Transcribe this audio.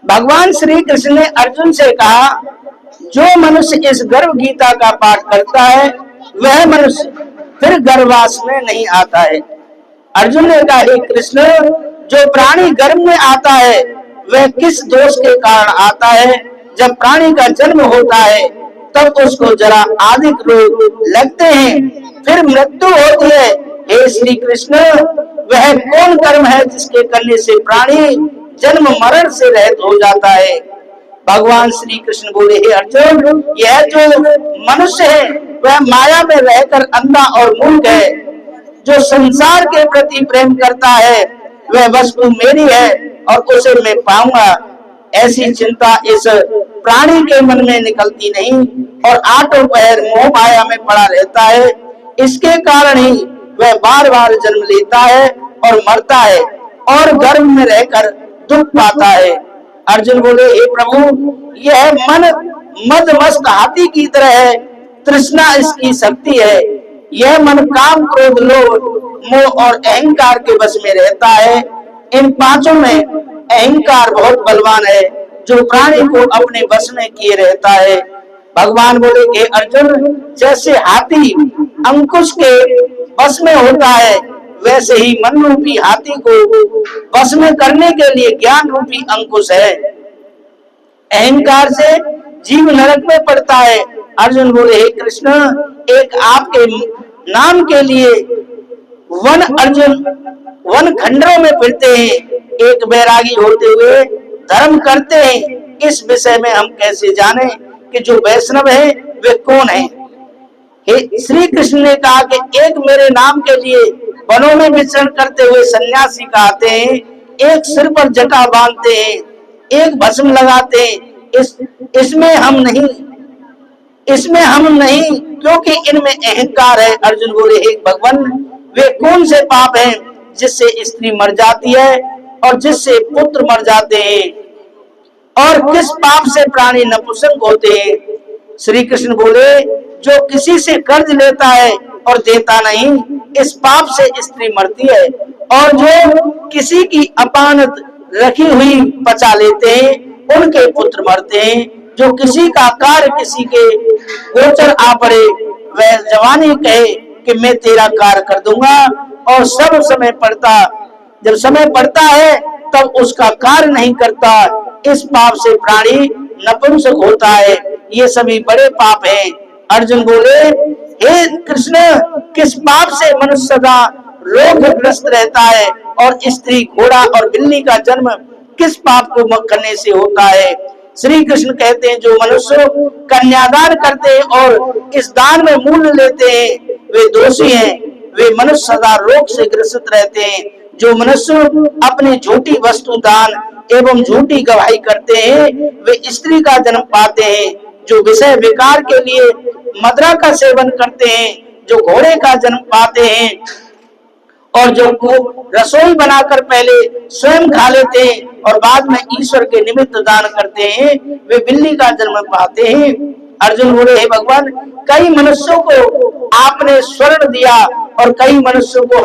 भगवान श्री कृष्ण ने अर्जुन से कहा, जो मनुष्य इस गर्भ गीता का पाठ करता है वह मनुष्य फिर गर्भवास में नहीं आता है। अर्जुन ने कहा, हे कृष्ण, जो प्राणी गर्भ में आता है वह किस दोष के कारण आता है? जब प्राणी का जन्म होता है तब उसको जरा अधिक रोग लगते हैं, फिर मृत्यु होती है। हे श्री कृष्ण, वह कौन कर्म है जिसके करने से प्राणी जन्म मरण से रहित हो जाता है? भगवान श्री कृष्ण बोले, हे अर्जुन, यह जो मनुष्य है वह माया में रहकर अंधा और मूर्ख है। जो संसार के प्रति प्रेम करता है वह वस्तु मेरी है और उसे मैं पाऊंगा, ऐसी चिंता इस प्राणी के मन में निकलती नहीं और आठों पहर मोह माया में पड़ा रहता है। इसके कारण ही वह बार बार जन्म लेता है और मरता है और गर्भ में रहकर दुख पाता है। अर्जुन बोले, हे प्रभु, यह मन मदमस्त हाथी की तरह है, तृष्णा इसकी शक्ति है। यह मन काम, क्रोध, लोभ, मोह और अहंकार के वश में रहता है। इन पांचों में अहंकार बहुत बलवान है, जो प्राणी को अपने वश में किए रहता है। भगवान बोले, हे अर्जुन, जैसे हाथी अंकुश के वश में होता है वैसे ही मन रूपी हाथी को वश में करने के लिए ज्ञान रूपी अंकुश है। अहंकार से जीव नरक में पड़ता है। अर्जुन बोले, हे कृष्ण, एक आपके नाम के लिए वन खंडरों में फिरते हैं, एक बैरागी होते हुए धर्म करते हैं। इस विषय में हम कैसे जाने कि जो वैष्णव है वे कौन है? श्री कृष्ण ने कहा कि एक मेरे नाम के लिए वनों में विचरण करते हुए सन्यासी कहते हैं, एक सिर पर जटा बांधते हैं, एक भस्म लगाते हैं। इसमें हम नहीं, क्योंकि इनमें अहंकार है। अर्जुन बोले, हे भगवान, वे कौन से पाप हैं जिससे स्त्री मर जाती है और जिससे पुत्र मर जाते हैं, और किस पाप से प्राणी नपुंसक होते हैं? श्री कृष्ण बोले, जो किसी से कर्ज लेता है और देता नहीं, इस पाप से स्त्री मरती है, और जो किसी की अपानत रखी हुई पचा लेते हैं उनके पुत्र मरते हैं। जो किसी का कार्य किसी के गोचर आ पड़े वह जवानी कहे कि मैं तेरा कार्य कर दूंगा, और जब समय पड़ता है तब उसका कार्य नहीं करता। इस पाप से प्राणी नपुंसक होता है। ये सभी बड़े पाप हैं। अर्जुन बोले, हे कृष्ण, किस पाप से मनुष्य सदा रोगग्रस्त रहता है, और स्त्री, घोड़ा और बिल्ली का जन्म किस पाप को करने से होता है? श्री कृष्ण कहते हैं, जो मनुष्य कन्यादान करते हैं और इस दान में मूल्य लेते हैं वे दोषी हैं। वे मनुष्य सदा रोग से ग्रसित रहते हैं। जो मनुष्य अपनी झूठी वस्तु दान एवं झूठी गवाही करते हैं वे स्त्री का जन्म पाते हैं। जो विषय विकार के लिए मदिरा का सेवन करते हैं जो घोड़े का जन्म पाते हैं, और जो रसोई बनाकर पहले स्वयं खा लेते हैं और बाद में ईश्वर के निमित्त दान करते हैं वे बिल्ली का जन्म पाते हैं। अर्जुन बोले, हे भगवान, कई मनुष्यों को आपने स्वर्ण दिया और कई मनुष्यों को